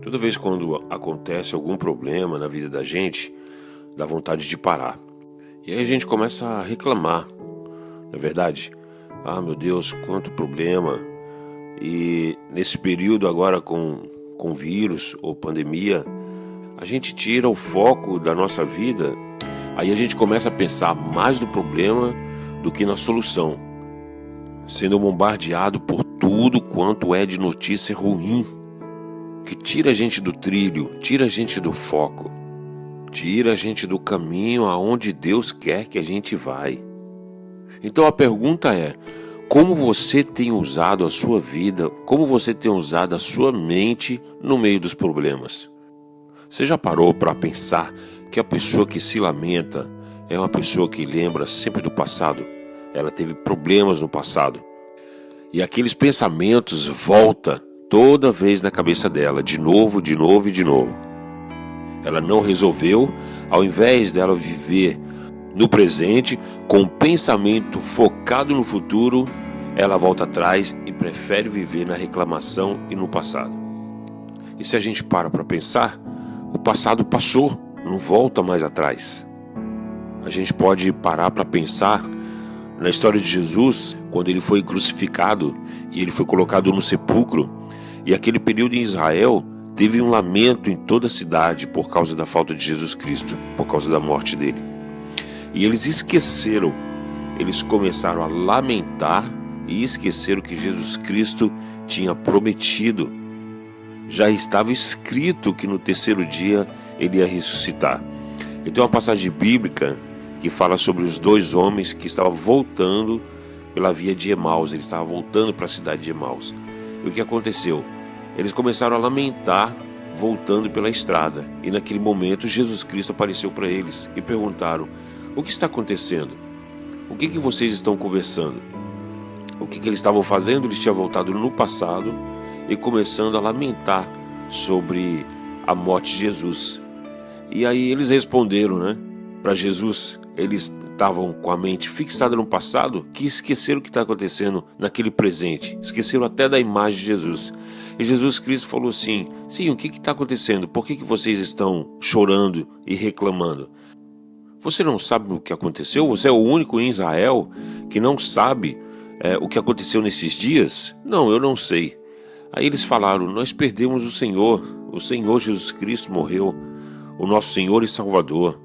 Toda vez quando acontece algum problema na vida da gente, dá vontade de parar. E aí a gente começa a reclamar, não é verdade? Ah, meu Deus, quanto problema. E nesse período agora com vírus ou pandemia, a gente tira o foco da nossa vida. Aí a gente começa a pensar mais no problema do que na solução, sendo bombardeado por tudo quanto é de notícia ruim, que tira a gente do trilho, tira a gente do foco, tira a gente do caminho aonde Deus quer que a gente vai. Então a pergunta é: como você tem usado a sua vida, como você tem usado a sua mente no meio dos problemas? Você já parou para pensar que a pessoa que se lamenta é uma pessoa que lembra sempre do passado? Ela teve problemas no passado. E aqueles pensamentos voltam toda vez na cabeça dela, de novo, de novo e de novo. Ela não resolveu, ao invés dela viver no presente, com o pensamento focado no futuro, ela volta atrás e prefere viver na reclamação e no passado. E se a gente para pensar, o passado passou, não volta mais atrás. A gente pode parar para pensar na história de Jesus, quando ele foi crucificado e ele foi colocado no sepulcro, e aquele período em Israel teve um lamento em toda a cidade por causa da falta de Jesus Cristo, por causa da morte dele. E eles esqueceram, eles começaram a lamentar e esqueceram que Jesus Cristo tinha prometido. Já estava escrito que no terceiro dia ele ia ressuscitar. E tem uma passagem bíblica que fala sobre os dois homens que estavam voltando pela via de Emaús. Eles estavam voltando para a cidade de Emaús. E o que aconteceu? Eles começaram a lamentar voltando pela estrada. E naquele momento Jesus Cristo apareceu para eles e perguntaram: o que está acontecendo? O que vocês estão conversando? O que eles estavam fazendo? Eles tinham voltado no passado e começando a lamentar sobre a morte de Jesus. E aí eles responderam, para Jesus. Eles estavam com a mente fixada no passado, que esqueceram o que está acontecendo naquele presente. Esqueceram até da imagem de Jesus. E Jesus Cristo falou assim: sim, o que está acontecendo? Por que vocês estão chorando e reclamando? Você não sabe o que aconteceu? Você é o único em Israel que não sabe o que aconteceu nesses dias? Não, eu não sei. Aí eles falaram: nós perdemos o Senhor Jesus Cristo morreu, o nosso Senhor e Salvador.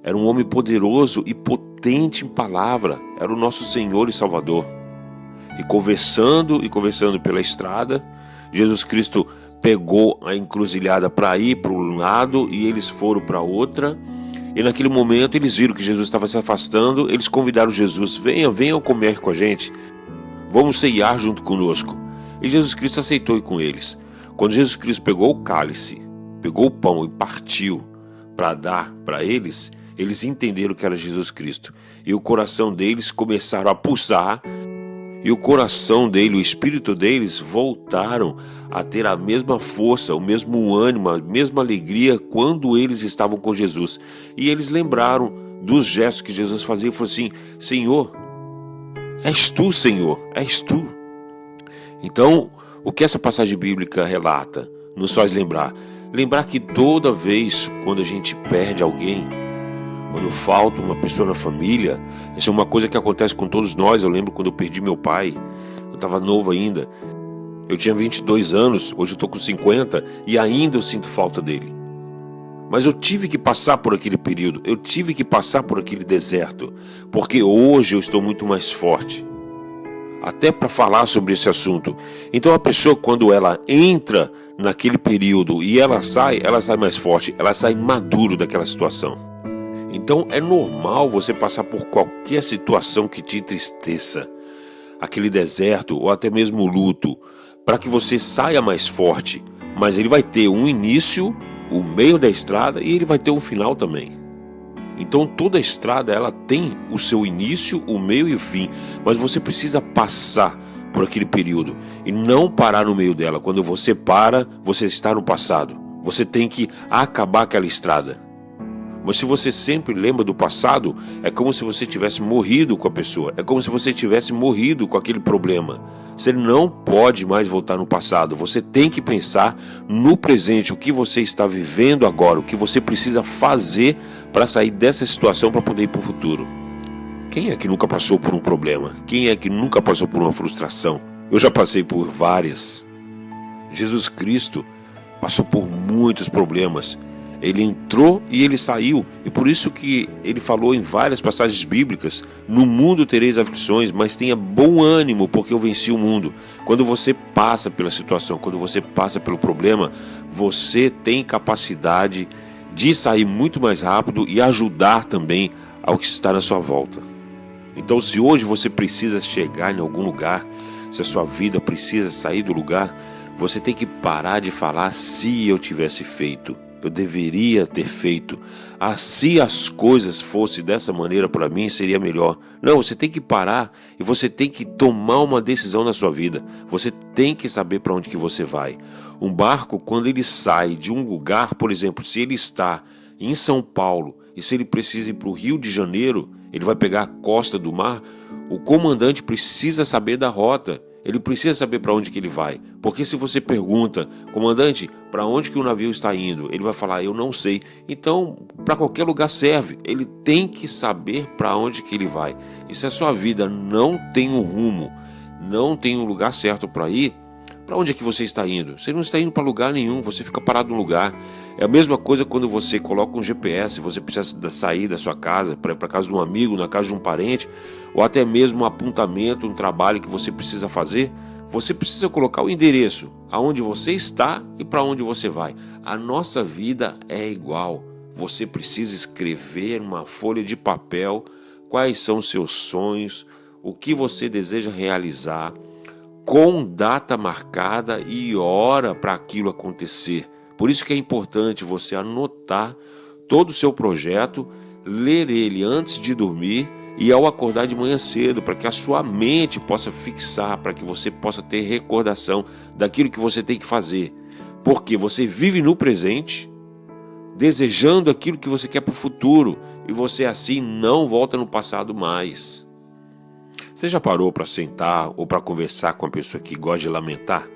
Era um homem poderoso e potente em palavra, era o nosso Senhor e Salvador. E conversando pela estrada, Jesus Cristo pegou a encruzilhada para ir para um lado e eles foram para outra. E naquele momento eles viram que Jesus estava se afastando, eles convidaram Jesus: venham comer com a gente, vamos ceiar junto conosco. E Jesus Cristo aceitou ir com eles. Quando Jesus Cristo pegou o cálice, pegou o pão e partiu para dar para eles, eles entenderam que era Jesus Cristo. E o coração deles começaram a pulsar, e o coração dele, o espírito deles voltaram a ter a mesma força, o mesmo ânimo, a mesma alegria quando eles estavam com Jesus. E eles lembraram dos gestos que Jesus fazia e falaram assim: Senhor, és tu, Senhor, és tu. Então, o que essa passagem bíblica relata nos faz lembrar que toda vez quando a gente perde alguém, quando falta uma pessoa na família, essa é uma coisa que acontece com todos nós. Eu lembro quando eu perdi meu pai, eu estava novo ainda, eu tinha 22 anos, hoje eu estou com 50 e ainda eu sinto falta dele. Mas eu tive que passar por aquele período, eu tive que passar por aquele deserto, porque hoje eu estou muito mais forte, até para falar sobre esse assunto. Então a pessoa, quando ela entra naquele período e ela sai mais forte, ela sai maduro daquela situação. Então é normal você passar por qualquer situação que te entristeça, aquele deserto ou até mesmo o luto, para que você saia mais forte. Mas ele vai ter um início, o meio da estrada, e ele vai ter um final também. Então toda a estrada ela tem o seu início, o meio e o fim, mas você precisa passar por aquele período e não parar no meio dela. Quando você para, você está no passado. Você tem que acabar aquela estrada. Mas se você sempre lembra do passado, é como se você tivesse morrido com a pessoa, é como se você tivesse morrido com aquele problema. Você não pode mais voltar no passado. Você tem que pensar no presente, o que você está vivendo agora, o que você precisa fazer para sair dessa situação para poder ir para o futuro. Quem é que nunca passou por um problema? Quem é que nunca passou por uma frustração? Eu já passei por várias. Jesus Cristo passou por muitos problemas. Ele entrou e ele saiu. E por isso que ele falou em várias passagens bíblicas: no mundo tereis aflições, mas tenha bom ânimo, porque eu venci o mundo. Quando você passa pela situação, quando você passa pelo problema, você tem capacidade de sair muito mais rápido e ajudar também ao que está na sua volta. Então, se hoje você precisa chegar em algum lugar, se a sua vida precisa sair do lugar, você tem que parar de falar: se eu tivesse feito, eu deveria ter feito, se as coisas fossem dessa maneira para mim seria melhor. Não, você tem que parar e você tem que tomar uma decisão na sua vida. Você tem que saber para onde que você vai. Um barco, quando ele sai de um lugar, por exemplo, se ele está em São Paulo e se ele precisa ir para o Rio de Janeiro, ele vai pegar a costa do mar, o comandante precisa saber da rota. Ele precisa saber para onde que ele vai. Porque se você pergunta: comandante, para onde que o navio está indo? Ele vai falar: eu não sei. Então, para qualquer lugar serve. Ele tem que saber para onde que ele vai. E se a sua vida não tem um rumo, não tem um lugar certo para ir, para onde é que você está indo? Você não está indo para lugar nenhum, você fica parado no lugar. É a mesma coisa quando você coloca um GPS, você precisa sair da sua casa, para a casa de um amigo, na casa de um parente, ou até mesmo um apontamento, um trabalho que você precisa fazer. Você precisa colocar o endereço, aonde você está e para onde você vai. A nossa vida é igual. Você precisa escrever numa folha de papel quais são os seus sonhos, o que você deseja realizar, com data marcada e hora para aquilo acontecer. Por isso que é importante você anotar todo o seu projeto, ler ele antes de dormir e ao acordar de manhã cedo, para que a sua mente possa fixar, para que você possa ter recordação daquilo que você tem que fazer. Porque você vive no presente, desejando aquilo que você quer para o futuro, e você assim não volta no passado mais. Você já parou para sentar ou para conversar com uma pessoa que gosta de lamentar?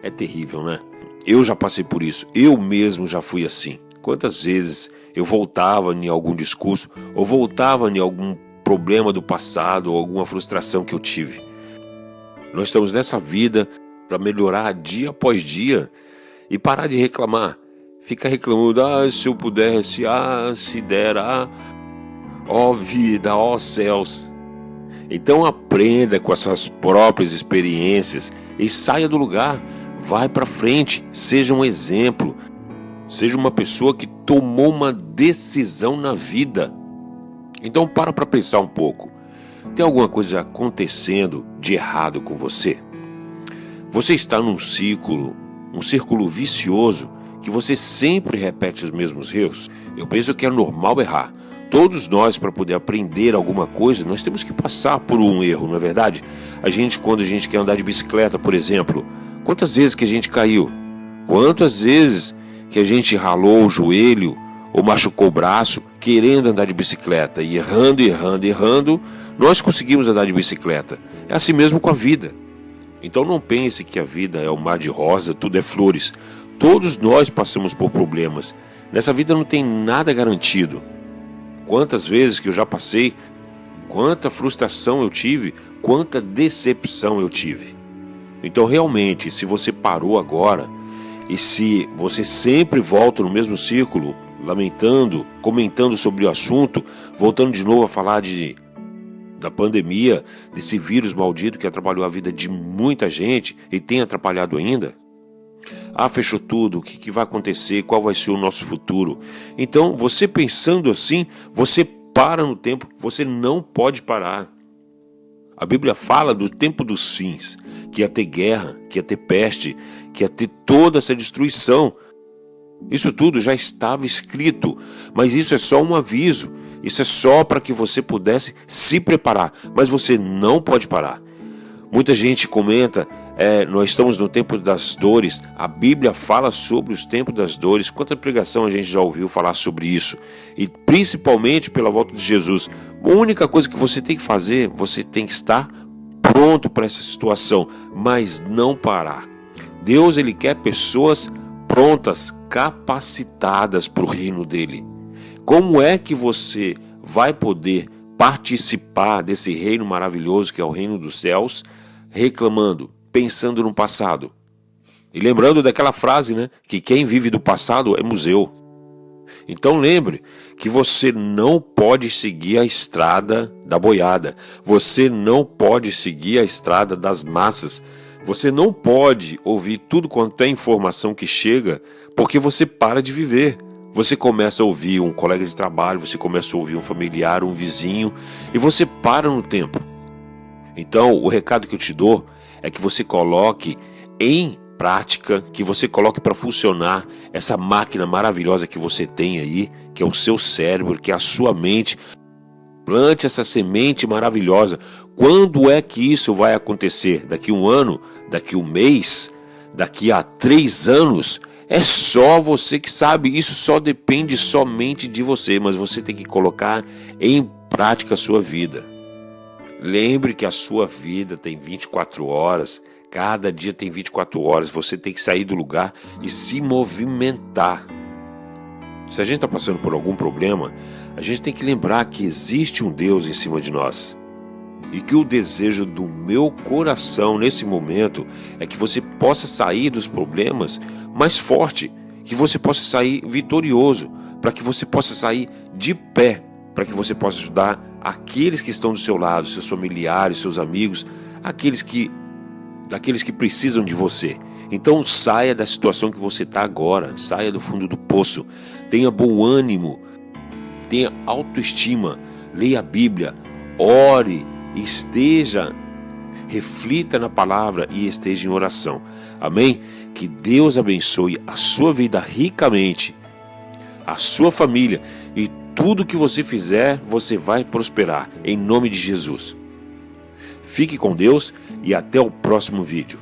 É terrível, né? Eu já passei por isso, eu mesmo já fui assim. Quantas vezes eu voltava em algum discurso, ou voltava em algum problema do passado, ou alguma frustração que eu tive. Nós estamos nessa vida para melhorar dia após dia e parar de reclamar. Fica reclamando: se eu pudesse, se der, ó vida, ó céus. Então aprenda com as suas próprias experiências e saia do lugar. Vai para frente, seja um exemplo, seja uma pessoa que tomou uma decisão na vida. Então para pensar um pouco. Tem alguma coisa acontecendo de errado com você? Você está num círculo vicioso, que você sempre repete os mesmos erros? Eu penso que é normal errar. Todos nós, para poder aprender alguma coisa, nós temos que passar por um erro, não é verdade? Quando a gente quer andar de bicicleta, por exemplo, quantas vezes que a gente caiu? Quantas vezes que a gente ralou o joelho ou machucou o braço querendo andar de bicicleta? E errando, nós conseguimos andar de bicicleta. É assim mesmo com a vida. Então não pense que a vida é um mar de rosa, tudo é flores. Todos nós passamos por problemas. Nessa vida não tem nada garantido. Quantas vezes que eu já passei, quanta frustração eu tive, quanta decepção eu tive. Então realmente, se você parou agora, e se você sempre volta no mesmo círculo, lamentando, comentando sobre o assunto, voltando de novo a falar da pandemia, desse vírus maldito que atrapalhou a vida de muita gente e tem atrapalhado ainda, fechou tudo, o que vai acontecer, qual vai ser o nosso futuro? Então, você pensando assim, você para no tempo, você não pode parar. A Bíblia fala do tempo dos fins, que ia ter guerra, que ia ter peste, que ia ter toda essa destruição. Isso tudo já estava escrito, mas isso é só um aviso, isso é só para que você pudesse se preparar, mas você não pode parar. Muita gente comenta: nós estamos no tempo das dores. A Bíblia fala sobre os tempos das dores. Quanta pregação a gente já ouviu falar sobre isso. E principalmente pela volta de Jesus. A única coisa que você tem que fazer, você tem que estar pronto para essa situação, mas não parar. Deus, ele quer pessoas prontas, capacitadas para o reino dele. Como é que você vai poder participar desse reino maravilhoso que é o reino dos céus, reclamando, pensando no passado? E lembrando daquela frase, né, que quem vive do passado é museu. Então lembre que você não pode seguir a estrada da boiada, você não pode seguir a estrada das massas, você não pode ouvir tudo quanto é informação que chega, porque você para de viver. Você começa a ouvir um colega de trabalho, você começa a ouvir um familiar, um vizinho, e você para no tempo. Então o recado que eu te dou é que você coloque em prática, que você coloque para funcionar essa máquina maravilhosa que você tem aí, que é o seu cérebro, que é a sua mente. Plante essa semente maravilhosa. Quando é que isso vai acontecer? Daqui um ano? Daqui um mês? Daqui a 3 anos? É só você que sabe. Isso só depende somente de você, mas você tem que colocar em prática a sua vida. Lembre que a sua vida tem 24 horas. Cada dia tem 24 horas, você tem que sair do lugar e se movimentar. Se a gente está passando por algum problema, a gente tem que lembrar que existe um Deus em cima de nós. E que o desejo do meu coração nesse momento é que você possa sair dos problemas mais forte, que você possa sair vitorioso, para que você possa sair de pé, para que você possa ajudar aqueles que estão do seu lado, seus familiares, seus amigos, daqueles que precisam de você. Então saia da situação que você está agora, saia do fundo do poço, tenha bom ânimo, tenha autoestima, leia a Bíblia, ore, reflita na palavra e esteja em oração. Amém? Que Deus abençoe a sua vida ricamente, a sua família, e tudo que você fizer, você vai prosperar, em nome de Jesus. Fique com Deus e até o próximo vídeo.